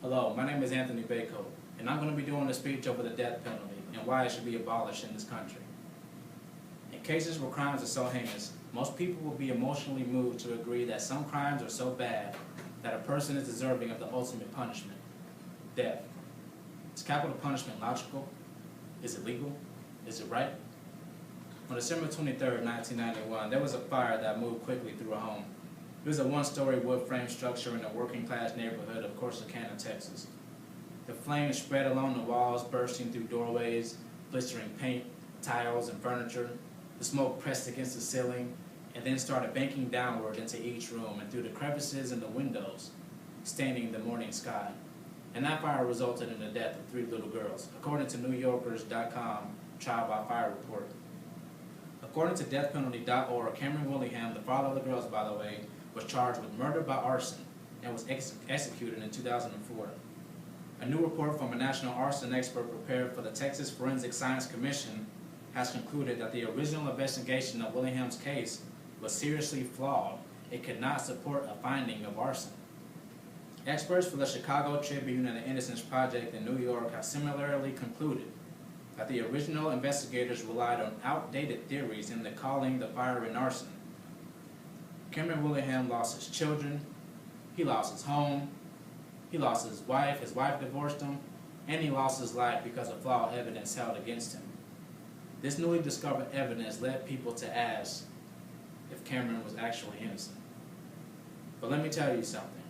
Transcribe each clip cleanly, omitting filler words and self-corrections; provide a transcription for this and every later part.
Hello, my name is Anthony Bako, and I'm going to be doing a speech over the death penalty and why it should be abolished in this country. In cases where crimes are so heinous, most people will be emotionally moved to agree that some crimes are so bad that a person is deserving of the ultimate punishment, death. Is capital punishment logical? Is it legal? Is it right? On December 23rd, 1991, there was a fire that moved quickly through a home. It was a one-story wood frame structure in a working-class neighborhood of Corsicana, Texas. The flames spread along the walls, bursting through doorways, blistering paint, tiles, and furniture. The smoke pressed against the ceiling and then started banking downward into each room and through the crevices in the windows, staining the morning sky. And that fire resulted in the death of 3 little girls, according to NewYorkers.com trial by fire report. According to deathpenalty.org, Cameron Willingham, the father of the girls, by the way, was charged with murder by arson and was executed in 2004. A new report from a national arson expert prepared for the Texas Forensic Science Commission has concluded that the original investigation of Willingham's case was seriously flawed. It could not support a finding of arson. Experts for the Chicago Tribune and the Innocence Project in New York have similarly concluded that the original investigators relied on outdated theories in calling the fire an arson. Cameron Willingham lost his children, he lost his home, he lost his wife divorced him, and he lost his life because of flawed evidence held against him. This newly discovered evidence led people to ask if Cameron was actually innocent. But let me tell you something.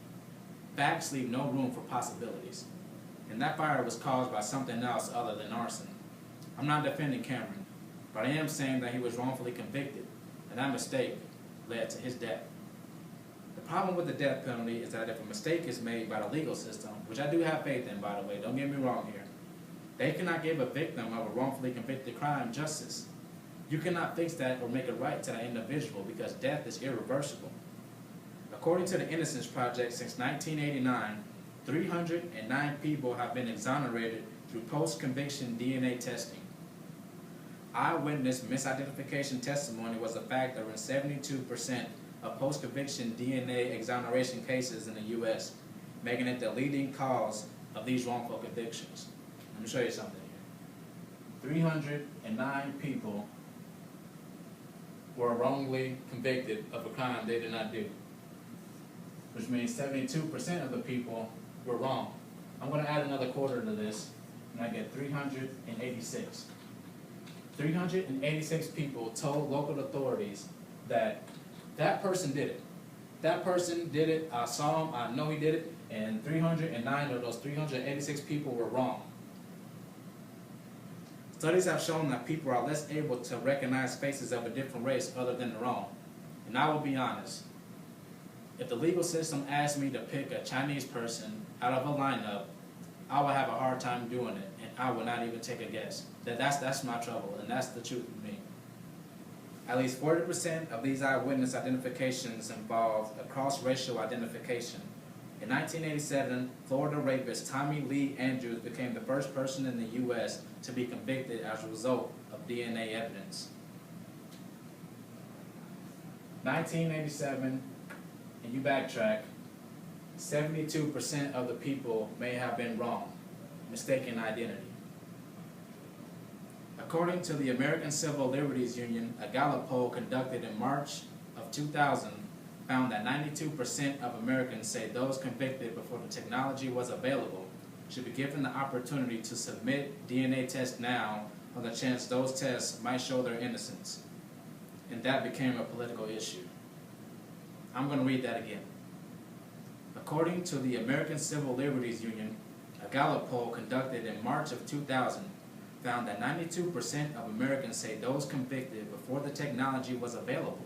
Facts leave no room for possibilities, and that fire was caused by something else other than arson. I'm not defending Cameron, but I am saying that he was wrongfully convicted, and that mistake led to his death. The problem with the death penalty is that if a mistake is made by the legal system, which I do have faith in, by the way, don't get me wrong here, they cannot give a victim of a wrongfully convicted crime justice. You cannot fix that or make it right to that individual because death is irreversible. According to the Innocence Project, since 1989, 309 people have been exonerated through post-conviction DNA testing. Eyewitness misidentification testimony was a factor in 72% of post-conviction DNA exoneration cases in the U.S., making it the leading cause of these wrongful convictions. Let me show you something here. 309 people were wrongly convicted of a crime they did not do, which means 72% of the people were wrong. I'm going to add another quarter to this, and I get 386. 386 people told local authorities that that person did it. That person did it, I saw him, I know he did it, and 309 of those 386 people were wrong. Studies have shown that people are less able to recognize faces of a different race other than their own. And I will be honest, if the legal system asked me to pick a Chinese person out of a lineup, I would have a hard time doing it, and I would not even take a guess. That's my trouble, and that's the truth with me. At least 40% of these eyewitness identifications involved a cross-racial identification. In 1987, Florida rapist Tommy Lee Andrews became the first person in the U.S. to be convicted as a result of DNA evidence. 1987, and you backtrack, 72% of the people may have been wrong, mistaken identity. According to the American Civil Liberties Union, a Gallup poll conducted in March of 2000 found that 92% of Americans say those convicted before the technology was available should be given the opportunity to submit DNA tests now on the chance those tests might show their innocence. And that became a political issue. I'm going to read that again. According to the American Civil Liberties Union, a Gallup poll conducted in March of 2000 found that 92% of Americans say those convicted before the technology was available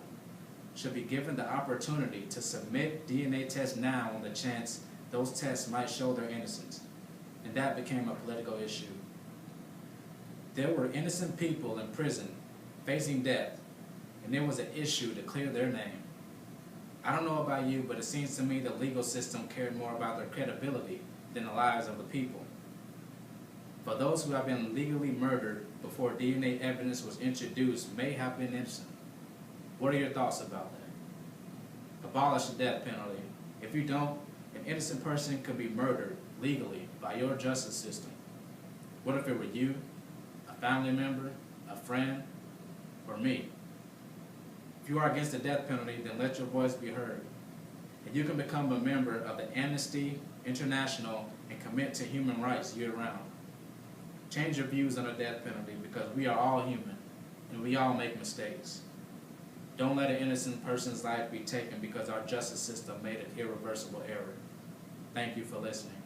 should be given the opportunity to submit DNA tests now on the chance those tests might show their innocence. And that became a political issue. There were innocent people in prison facing death, and there was an issue to clear their name. I don't know about you, but it seems to me the legal system cared more about their credibility than the lives of the people. For those who have been legally murdered before DNA evidence was introduced may have been innocent. What are your thoughts about that? Abolish the death penalty. If you don't, if innocent person could be murdered legally by your justice system. What if it were you, a family member, a friend, or me? If you are against the death penalty, then let your voice be heard. And you can become a member of the Amnesty International and commit to human rights year-round. Change your views on the death penalty because we are all human and we all make mistakes. Don't let an innocent person's life be taken because our justice system made an irreversible error. Thank you for listening.